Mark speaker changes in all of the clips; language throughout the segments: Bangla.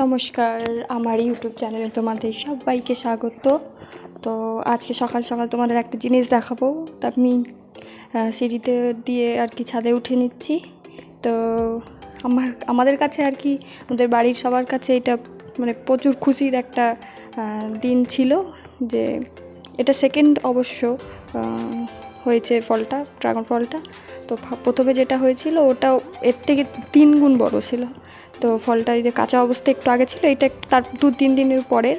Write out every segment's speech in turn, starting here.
Speaker 1: নমস্কার, আমার ইউটিউব চ্যানেলে তোমাদের সবাইকে স্বাগত। তো আজকে সকাল সকাল তোমাদের একটা জিনিস দেখাবো। তা আমি সিঁড়িতে দিয়ে আর কি ছাদে উঠে নিচ্ছি। তো আমাদের কাছে আর কি আমাদের বাড়ির সবার কাছে এটা মানে প্রচুর খুশির একটা দিন ছিল যে এটা সেকেন্ড অবশ্য হয়েছে ফলটা, ড্রাগন ফলটা। তো প্রথমে যেটা হয়েছিল ওটাও এর থেকে 3 গুণ বড় ছিল। তো ফলটা এই যে কাঁচা অবস্থা একটু আগে ছিল, এটা তার 2-3 দিনের পরের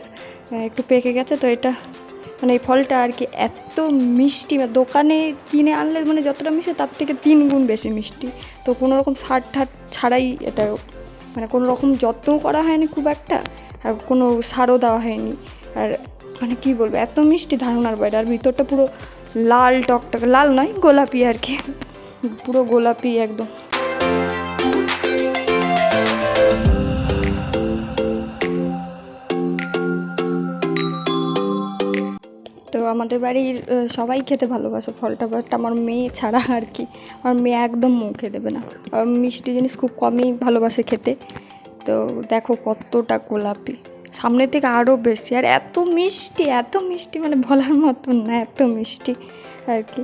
Speaker 1: একটু পেকে গেছে। তো এটা মানে এই ফলটা আর কি এত মিষ্টি, বা দোকানে কিনে আনলে মানে যতটা মিষ্টি তার থেকে 3 গুণ বেশি মিষ্টি। তো কোনো রকম সার ঠার ছাড়াই এটা মানে কোনো রকম যত্নও করা হয়নি খুব একটা, আর কোনো সারও দেওয়া হয়নি। আর মানে কী বলবো, এত মিষ্টি ধারণার বাইরে। আর ভিতরটা পুরো লাল টকটকে, লাল নয় গোলাপি আর কি, পুরো গোলাপি একদম। তো আমাদের বাড়ির সবাই খেতে ভালোবাসে ফলটা, বাট আমার মেয়ে ছাড়া আর কি। আমার মেয়ে একদম মুখে দেবে না, আর মিষ্টি জিনিস খুব কমই ভালোবাসে খেতে। তো দেখো কতটা গোলাপি, সামনে থেকে আরও বেশি, আর এত মিষ্টি মানে বলার মতন না, এত মিষ্টি আর কি।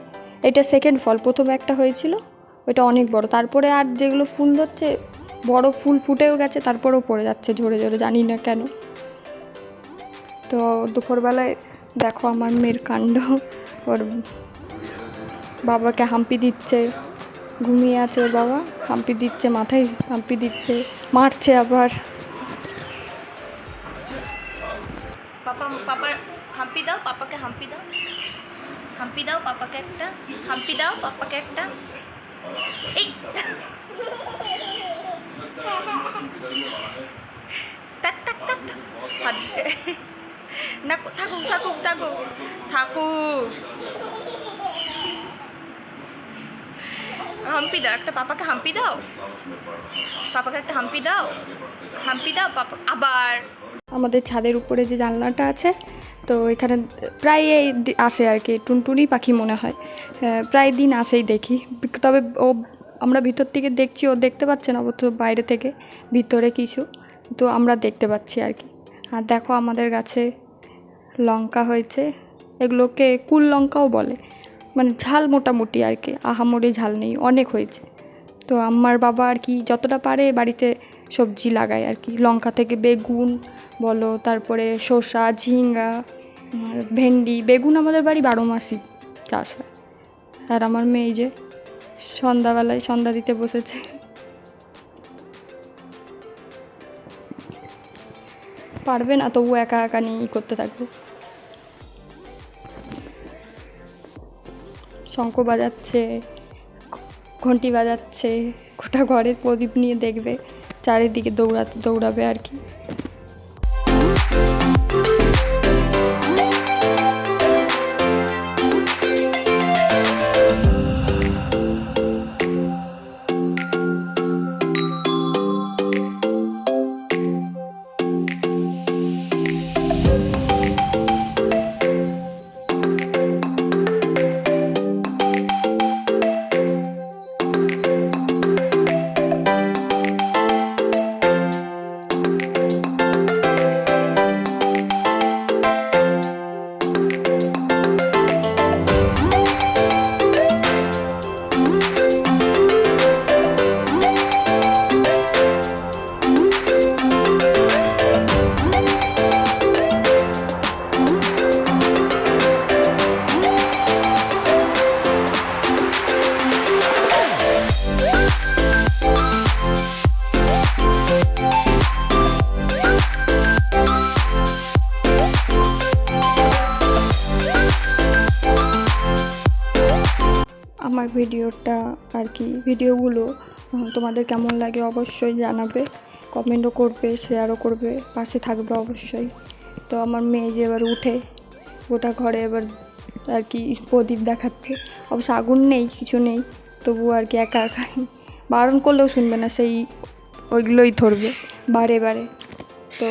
Speaker 1: এটা সেকেন্ড ফল, প্রথমে একটা হয়েছিল ওইটা অনেক বড়, তারপরে আর যেগুলো ফুল ধরছে বড় ফুল ফুটেও গেছে, তারপরেও পড়ে যাচ্ছে ঝরে ঝরে, জানি না কেন। তো দুপুরবেলায় দেখো আমার মেয়ের কাণ্ড, ওর বাবাকে হাম্পি দিচ্ছে, ঘুমিয়ে আছে ওর বাবা, হাম্পি দিচ্ছে, মাথায় হাম্পি দিচ্ছে, মারছে আবার।
Speaker 2: পাপা হাম্পি দাও, পাপাকে হাম্পি দাও, হাম্পি দাও পাপাকে একটা, হাম্পি দাও পাপাকে একটা। এই টাক টাক টাক না, থাকুক থাকুক থাকুক থাকুক, হাম্পি দাও একটা, পাপাকে হাম্পি দাও, পাপাকে একটা হাম্পি দাও, হাম্পি দাও পাপা। আবার
Speaker 1: আমাদের ছাদের উপরে যে জানলাটা আছে, তো এখানে প্রায় আসে আর কি, টুনটুনি পাখি মনে হয়, প্রায় দিন আসেই দেখি। তবে ও আমরা ভিতর থেকে দেখছি, ও দেখতে পাচ্ছে না অবশ্য, বাইরে থেকে ভিতরে কিছু তো আমরা দেখতে পাচ্ছি আর কি। আর দেখো আমাদের গাছে লঙ্কা হয়েছে, এগুলোকে কুল লঙ্কাও বলে, মানে ঝাল মোটামুটি আর কি, আহামরি ঝাল নেই, অনেক হয়েছে। তো আমার বাবা আর কি যতটা পারে বাড়িতে সবজি লাগায় আর কি, লঙ্কা থেকে বেগুন বলো, তারপরে শসা, ঝিঙ্গা, ভেন্ডি। বেগুন আমাদের বাড়ি 12 মাসই চাষ হয়। আর আমার মেয়ে যে সন্ধ্যাবেলায় সন্ধ্যা দিতে বসেছে, পারবে না তবু একা একা নিয়ে করতে থাকবে। শঙ্খ বাজাচ্ছে, ঘন্টি বাজাচ্ছে, গোটা ঘরে প্রদীপ নিয়ে দেখবে, চারিদিকে দৌড়াবে আর কি। আমার ভিডিওটা আর কি, ভিডিওগুলো তোমাদের কেমন লাগে অবশ্যই জানাবে, কমেন্টও করবে, শেয়ারও করবে, পাশে থাকবে অবশ্যই। তো আমার মেয়ে যে এবার উঠে গোটা ঘরে এবার আর কি প্রদীপ দেখাচ্ছে, অবশ্য আগুন নেই, কিছু নেই, তবু আর কি একা একা বারণ করলেও শুনবে না, সেই ওইগুলোই ধরবে বারে বারে। তো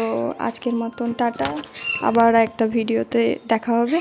Speaker 1: আজকের মতন টাটা, আবার একটা ভিডিওতে দেখা হবে।